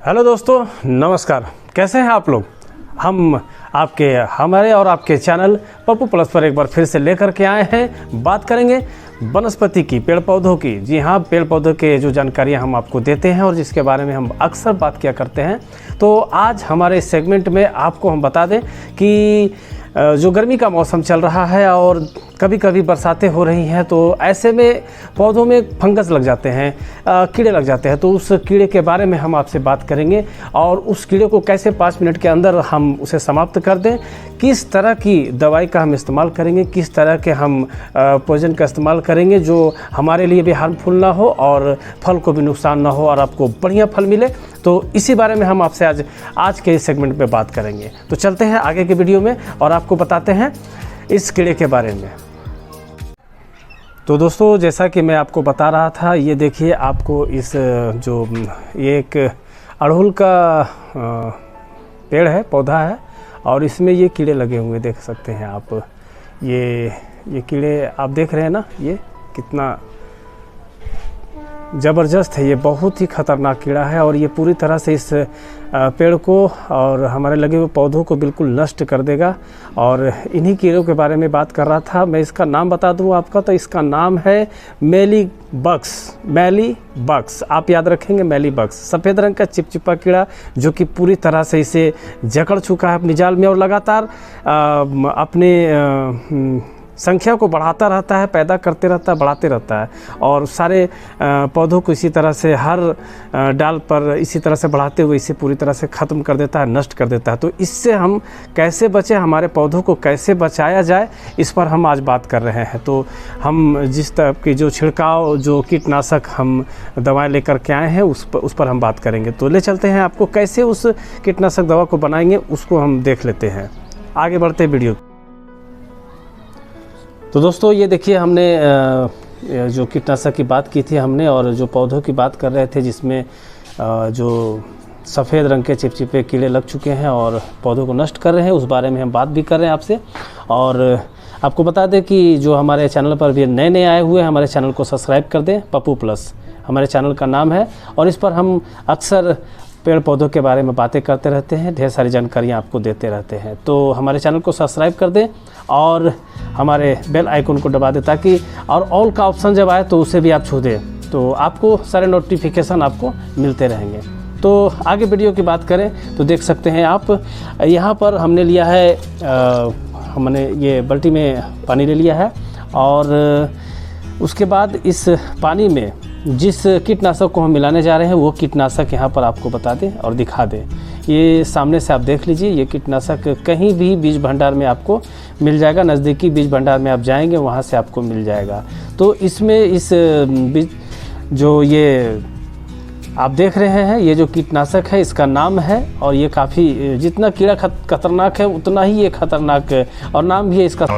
Hello दोस्तों, नमस्कार। कैसे हैं आप लोग? हम हमारे और आपके चैनल पप्पू प्लस पर एक बार फिर से लेकर के आए हैं। बात करेंगे वनस्पति की, पेड़ पौधों की। जी हाँ, पेड़ पौधों के जो जानकारियाँ हम आपको देते हैं और जिसके बारे में हम अक्सर बात किया करते हैं। तो आज हमारे इस सेगमेंट में आपको हम बता दें कि जो गर्मी का मौसम चल रहा है और कभी कभी बरसातें हो रही हैं, तो ऐसे में पौधों में फंगस लग जाते हैं, कीड़े लग जाते हैं। तो उस कीड़े के बारे में हम आपसे बात करेंगे और उस कीड़े को कैसे 5 मिनट के अंदर हम उसे समाप्त कर दें, किस तरह की दवाई का हम इस्तेमाल करेंगे, किस तरह के हम पॉइजन का इस्तेमाल करेंगे जो हमारे लिए भी हार्मफुल ना हो और फल को भी नुकसान ना हो और आपको बढ़िया फल मिले। तो इसी बारे में हम आपसे आज के इस सेगमेंट में बात करेंगे। तो चलते हैं आगे के वीडियो में और आपको बताते हैं इस कीड़े के बारे में। तो दोस्तों, जैसा कि मैं आपको बता रहा था, ये देखिए आपको ये एक अड़हुल का पेड़ है, पौधा है और इसमें ये कीड़े लगे हुए देख सकते हैं आप। ये कीड़े आप देख रहे हैं ना, ये कितना ज़बरदस्त है। ये बहुत ही ख़तरनाक कीड़ा है और ये पूरी तरह से इस पेड़ को और हमारे लगे हुए पौधों को बिल्कुल नष्ट कर देगा। और इन्हीं कीड़ों के बारे में बात कर रहा था मैं। इसका नाम बता दूं आपका, तो इसका नाम है मेलीबग्स। आप याद रखेंगे, मेलीबग्स, सफ़ेद रंग का चिपचिपा कीड़ा जो कि पूरी तरह से इसे जकड़ चुका है अपनी जाल में और लगातार अपने संख्या को बढ़ाता रहता है, पैदा करते रहता है, बढ़ाते रहता है और सारे पौधों को इसी तरह से हर डाल पर इसी तरह से बढ़ाते हुए इसे पूरी तरह से ख़त्म कर देता है, नष्ट कर देता है। तो इससे हम कैसे बचें, हमारे पौधों को कैसे बचाया जाए, इस पर हम आज बात कर रहे हैं। तो हम जिस तरह की जो छिड़काव, जो कीटनाशक हम दवाएँ लेकर के आए हैं उस पर हम बात करेंगे। तो ले चलते हैं आपको कैसे उस कीटनाशक दवा को बनाएंगे, उसको हम देख लेते हैं। आगे बढ़ते वीडियो। तो दोस्तों, ये देखिए हमने जो कीटनाशक की बात की थी हमने और जो पौधों की बात कर रहे थे जिसमें जो सफ़ेद रंग के चिपचिपे कीड़े लग चुके हैं और पौधों को नष्ट कर रहे हैं, उस बारे में हम बात भी कर रहे हैं आपसे। और आपको बता दें कि जो हमारे चैनल पर भी नए आए हुए हैं, हमारे चैनल को सब्सक्राइब कर दें। पप्पू प्लस हमारे चैनल का नाम है और इस पर हम अक्सर पेड़ पौधों के बारे में बातें करते रहते हैं, ढेर सारी जानकारियाँ आपको देते रहते हैं। तो हमारे चैनल को सब्सक्राइब कर दें और हमारे बेल आइकन को दबा दें ताकि और ऑल का ऑप्शन जब आए तो उसे भी आप छू दें, तो आपको सारे नोटिफिकेशन आपको मिलते रहेंगे। तो आगे वीडियो की बात करें तो देख सकते हैं आप, यहाँ पर हमने लिया है, हमने ये बाल्टी में पानी ले लिया है और उसके बाद इस पानी में जिस कीटनाशक को हम मिलाने जा रहे हैं वो कीटनाशक यहाँ पर आपको बता दें और दिखा दें। ये सामने से आप देख लीजिए, ये कीटनाशक कहीं भी बीज भंडार में आपको मिल जाएगा। नज़दीकी बीज भंडार में आप जाएंगे, वहाँ से आपको मिल जाएगा। तो इसमें इस बीज जो ये आप देख रहे हैं, ये जो कीटनाशक है इसका नाम है और ये काफ़ी, जितना कीड़ा खतरनाक है उतना ही ये खतरनाक है और नाम भी है इसका। I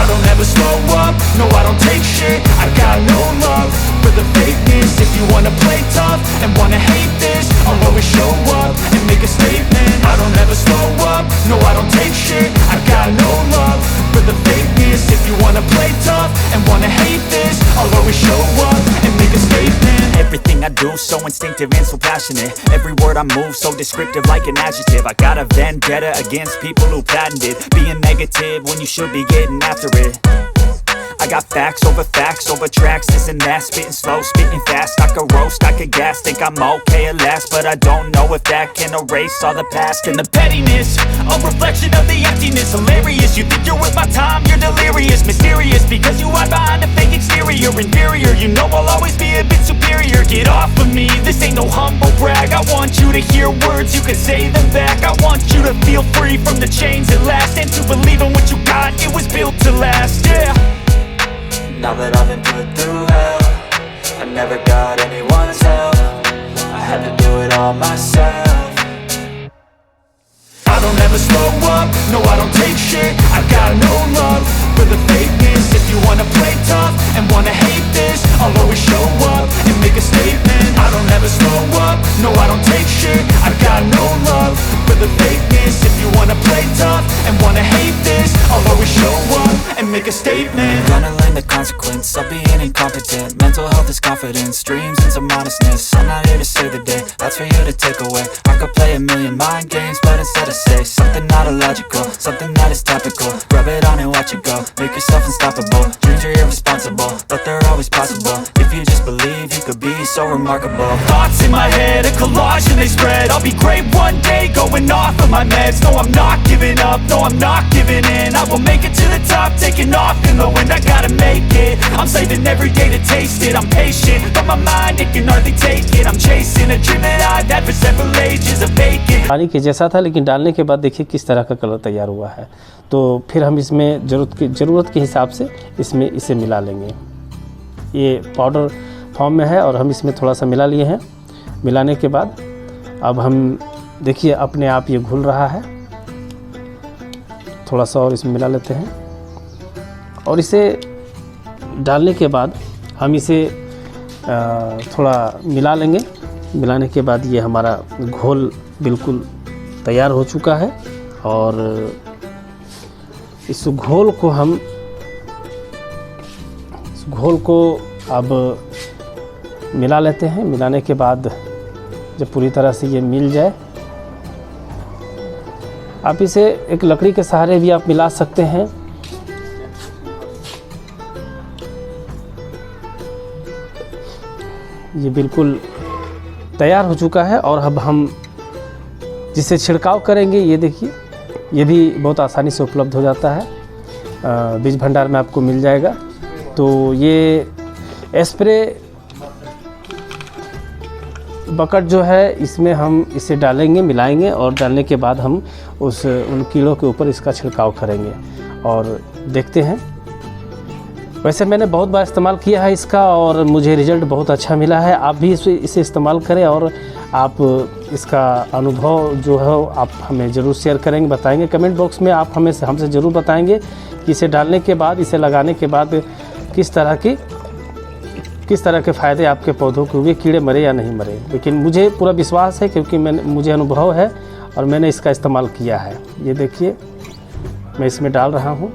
don't ever slow up, no I don't take shit. I got no love for the fakeness. If you wanna play tough and wanna hate this, I'll always show up and make a statement. I don't ever slow up, no I don't take shit. I got no love for the fakeness. If you wanna play tough and wanna hate this, I'll always show up and make a statement. Everything I do so instinctive and so passionate. Every word I move so descriptive like an adjective. I got a vendetta against people who patented being negative when you should be getting after it. I got facts over tracks, this and that, spitting slow, spitting fast. I could roast, I could gas, think I'm okay at last, but I don't know if that can erase all the past. And the pettiness, a reflection of the emptiness. Hilarious, you think you're worth my time, you're delirious. Mysterious, because you hide behind a fake exterior. Inferior, you know I'll always be a bit superior. Get off of me, this ain't no humble brag. I want you to hear words, you can say them back. I want you to feel free from the chains at last, and to believe in what you got, it was built to last, yeah. Now that I've been put through hell, I never got anyone's help. I had to do it all myself. I don't ever slow up, no I don't take shit. I got no love for the fakeness. If you wanna play tough and wanna hate this, I'll always show up and make a statement. I don't ever slow up, no I don't take shit. I got no love for the fakeness. If you wanna play tough and wanna hate this, I'll always show up and make a statement. Gonna learn the consequence of being incompetent. Mental health is confidence, dreams and some honestness. I'm not here to save the day, that's for you to take away. I could play a million mind games, but instead I say something not illogical, something that is topical. Rub it on and watch it go, make yourself unstoppable. Dreams are irresponsible, but they're always possible. If you just believe, you could be so remarkable. Thoughts in my head, a collage and they spread. I'll be great one day, going off of my meds. No, I'm not giving up, no, I'm not giving in. I will make it to the top, taking off in the wind. I gotta make it, I'm saving every day to taste it. I'm patient, but my mind, it can hardly take it. I'm chasing a dream that I've had for several ages of vacant. पानी के जैसा था, लेकिन डालने के बाद देखिए किस तरह का कलर तैयार हुआ है। तो फिर हम इसमें ज़रूरत के हिसाब से इसमें इसे मिला लेंगे। ये पाउडर फॉर्म में है और हम इसमें थोड़ा सा मिला लिए हैं। मिलाने के बाद अब हम देखिए अपने आप ये घुल रहा है। थोड़ा सा और इसमें मिला लेते हैं और इसे डालने के बाद हम इसे थोड़ा मिला लेंगे। मिलाने के बाद ये हमारा घोल बिल्कुल तैयार हो चुका है और इस घोल को अब मिला लेते हैं। मिलाने के बाद जब पूरी तरह से ये मिल जाए, आप इसे एक लकड़ी के सहारे भी आप मिला सकते हैं। ये बिल्कुल तैयार हो चुका है और अब हम जिसे छिड़काव करेंगे, ये देखिए ये भी बहुत आसानी से उपलब्ध हो जाता है, बीज भंडार में आपको मिल जाएगा। तो ये स्प्रे बकेट जो है, इसमें हम इसे डालेंगे, मिलाएंगे और डालने के बाद हम उन कीड़ों के ऊपर इसका छिड़काव करेंगे और देखते हैं। वैसे मैंने बहुत बार इस्तेमाल किया है इसका और मुझे रिज़ल्ट बहुत अच्छा मिला है। आप भी इसे इस्तेमाल करें और आप इसका अनुभव जो है आप हमें ज़रूर शेयर करेंगे, बताएंगे कमेंट बॉक्स में। आप हमसे ज़रूर बताएंगे कि इसे डालने के बाद, इसे लगाने के बाद किस तरह के फ़ायदे आपके पौधों को हुए, कीड़े मरे या नहीं मरे। लेकिन मुझे पूरा विश्वास है क्योंकि मुझे अनुभव है और मैंने इसका इस्तेमाल किया है। ये देखिए मैं इसमें डाल रहा हूँ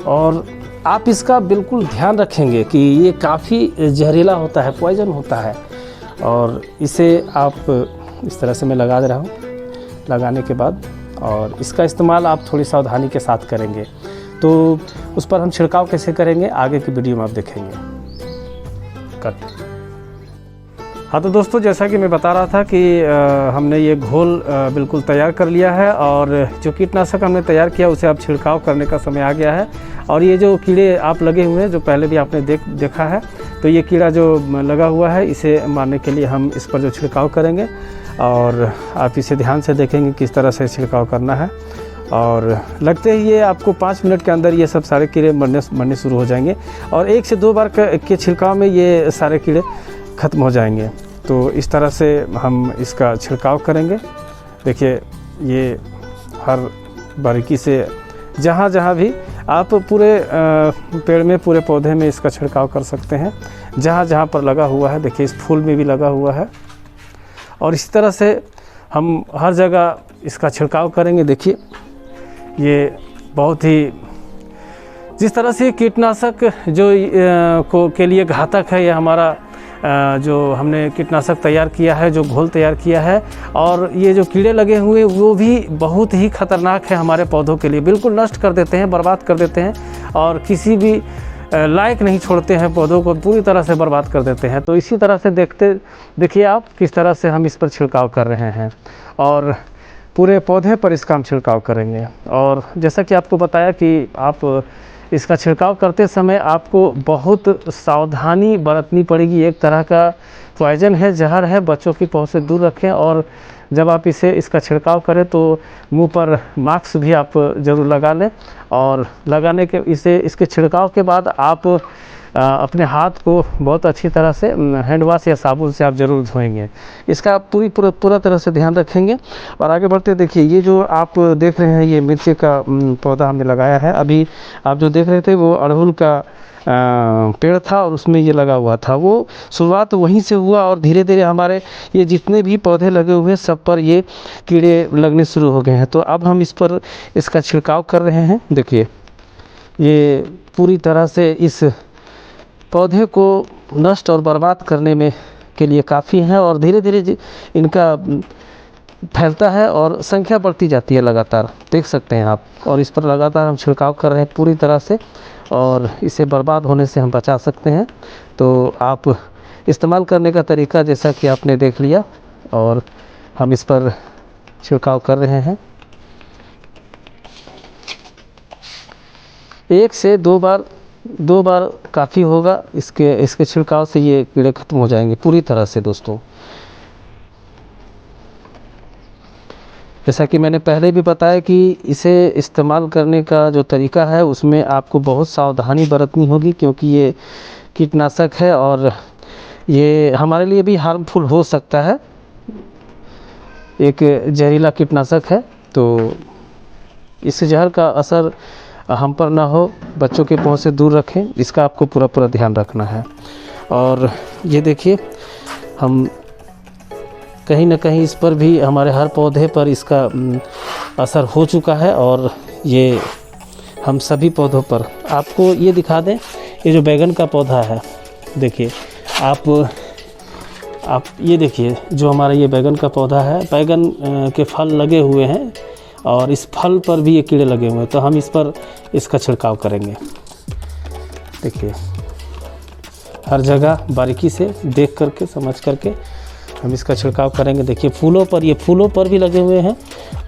और आप इसका बिल्कुल ध्यान रखेंगे कि ये काफ़ी जहरीला होता है, पॉइजन होता है। और इसे आप इस तरह से मैं लगा दे रहा हूँ। लगाने के बाद और इसका इस्तेमाल आप थोड़ी सावधानी के साथ करेंगे। तो उस पर हम छिड़काव कैसे करेंगे आगे की वीडियो में आप देखेंगे। कट। हाँ तो दोस्तों, जैसा कि मैं बता रहा था कि हमने ये घोल बिल्कुल तैयार कर लिया है और जो कीटनाशक हमने तैयार किया उसे अब छिड़काव करने का समय आ गया है। और ये जो कीड़े आप लगे हुए हैं, जो पहले भी आपने देखा है, तो ये कीड़ा जो लगा हुआ है इसे मारने के लिए हम इस पर जो छिड़काव करेंगे और आप इसे ध्यान से देखेंगे किस तरह से छिड़काव करना है। और लगते ही ये आपको 5 मिनट के अंदर ये सब सारे कीड़े मरने शुरू हो जाएंगे और 1 से 2 बार के छिड़काव में ये सारे कीड़े ख़त्म हो जाएंगे। तो इस तरह से हम इसका छिड़काव करेंगे। देखिए ये हर बारीकी से जहाँ जहाँ भी आप पूरे पेड़ में, पूरे पौधे में इसका छिड़काव कर सकते हैं। जहाँ जहाँ पर लगा हुआ है, देखिए इस फूल में भी लगा हुआ है और इसी तरह से हम हर जगह इसका छिड़काव करेंगे। देखिए ये बहुत ही, जिस तरह से कीटनाशक जो के लिए घातक है, ये हमारा जो हमने कीटनाशक तैयार किया है, जो घोल तैयार किया है, और ये जो कीड़े लगे हुए वो भी बहुत ही ख़तरनाक है हमारे पौधों के लिए। बिल्कुल नष्ट कर देते हैं, बर्बाद कर देते हैं और किसी भी लायक नहीं छोड़ते हैं, पौधों को पूरी तरह से बर्बाद कर देते हैं। तो इसी तरह से देखिए आप किस तरह से हम इस पर छिड़काव कर रहे हैं और पूरे पौधे पर इसका हम छिड़काव करेंगे। और जैसा कि आपको बताया कि आप इसका छिड़काव करते समय आपको बहुत सावधानी बरतनी पड़ेगी। एक तरह का पॉइजन है, जहर है, बच्चों की पहुंच से दूर रखें। और जब आप इसका छिड़काव करें तो मुंह पर मास्क भी आप ज़रूर लगा लें। और लगाने के इसके छिड़काव के बाद आप अपने हाथ को बहुत अच्छी तरह से हैंड वॉश या साबुन से आप ज़रूर धोएंगे। इसका आप पूरा तरह से ध्यान रखेंगे। और आगे बढ़ते देखिए, ये जो आप देख रहे हैं ये मिर्ची का पौधा हमने लगाया है। अभी आप जो देख रहे थे वो अड़हुल का पेड़ था और उसमें ये लगा हुआ था। वो शुरुआत वहीं से हुआ और धीरे धीरे हमारे ये जितने भी पौधे लगे हुए हैं सब पर ये कीड़े लगने शुरू हो गए हैं। तो अब हम इस पर इसका छिड़काव कर रहे हैं। देखिए ये पूरी तरह से इस पौधे को नष्ट और बर्बाद करने में के लिए काफ़ी है और धीरे धीरे इनका फैलता है और संख्या बढ़ती जाती है लगातार, देख सकते हैं आप। और इस पर लगातार हम छिड़काव कर रहे हैं पूरी तरह से और इसे बर्बाद होने से हम बचा सकते हैं। तो आप इस्तेमाल करने का तरीका जैसा कि आपने देख लिया और हम इस पर छिड़काव कर रहे हैं। 1 से 2 बार काफ़ी होगा। इसके छिड़काव से ये कीड़े खत्म हो जाएंगे पूरी तरह से दोस्तों। जैसा कि मैंने पहले भी बताया कि इसे इस्तेमाल करने का जो तरीका है उसमें आपको बहुत सावधानी बरतनी होगी, क्योंकि ये कीटनाशक है और ये हमारे लिए भी हार्मफुल हो सकता है। एक जहरीला कीटनाशक है, तो इस जहर का असर हम पर ना हो, बच्चों के पहुंच से दूर रखें, इसका आपको पूरा ध्यान रखना है। और ये देखिए हम कहीं ना कहीं इस पर भी हमारे हर पौधे पर इसका असर हो चुका है और ये हम सभी पौधों पर आपको ये दिखा दें। ये जो बैगन का पौधा है, देखिए आप ये देखिए जो हमारा ये बैगन का पौधा है, बैगन के फल लगे हुए हैं और इस फल पर भी ये कीड़े लगे हुए हैं। तो हम इस पर इसका छिड़काव करेंगे। देखिए हर जगह बारीकी से देख करके समझ करके हम इसका छिड़काव करेंगे। देखिए फूलों पर भी लगे हुए हैं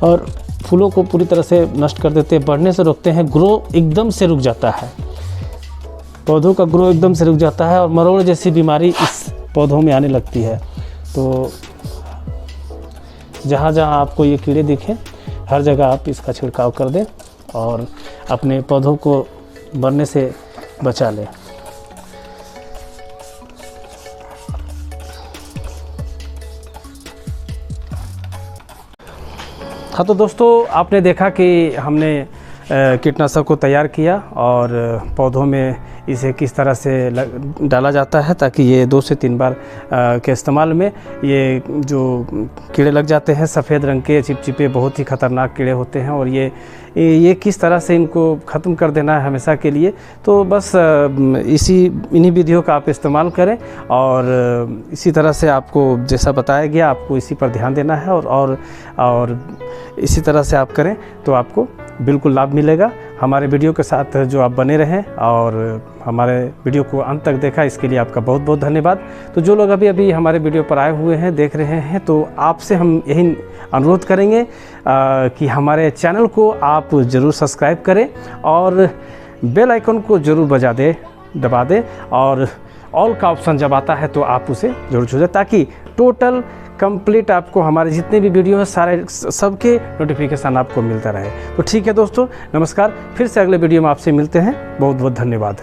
और फूलों को पूरी तरह से नष्ट कर देते हैं, बढ़ने से रोकते हैं। ग्रो एकदम से रुक जाता है, पौधों का ग्रो एकदम से रुक जाता है और मरोड़ जैसी बीमारी इस पौधों में आने लगती है। तो जहाँ जहाँ आपको ये कीड़े दिखें हर जगह आप इसका छिड़काव कर दें और अपने पौधों को मरने से बचा लें। हाँ तो दोस्तों आपने देखा कि हमने कीटनाशक को तैयार किया और पौधों में इसे किस तरह से डाला जाता है ताकि ये 2 से 3 बार के इस्तेमाल में ये जो कीड़े लग जाते हैं सफ़ेद रंग के चिपचिपे बहुत ही ख़तरनाक कीड़े होते हैं और ये किस तरह से इनको ख़त्म कर देना है हमेशा के लिए। तो बस इन्हीं विधियों का आप इस्तेमाल करें और इसी तरह से आपको जैसा बताया गया आपको इसी पर ध्यान देना है और इसी तरह से आप करें तो आपको बिल्कुल लाभ मिलेगा। हमारे वीडियो के साथ जो आप बने रहें और हमारे वीडियो को अंत तक देखा इसके लिए आपका बहुत बहुत धन्यवाद। तो जो लोग अभी हमारे वीडियो पर आए हुए हैं देख रहे हैं तो आपसे हम यही अनुरोध करेंगे कि हमारे चैनल को आप ज़रूर सब्सक्राइब करें और बेल आइकन को ज़रूर दबा दें और ऑल का ऑप्शन जब आता है तो आप उसे ज़रूर छूटें ताकि टोटल कंप्लीट आपको हमारे जितने भी वीडियो हैं सारे सबके नोटिफिकेशन आपको मिलता रहे। तो ठीक है दोस्तों, नमस्कार। फिर से अगले वीडियो में आपसे मिलते हैं। बहुत बहुत धन्यवाद।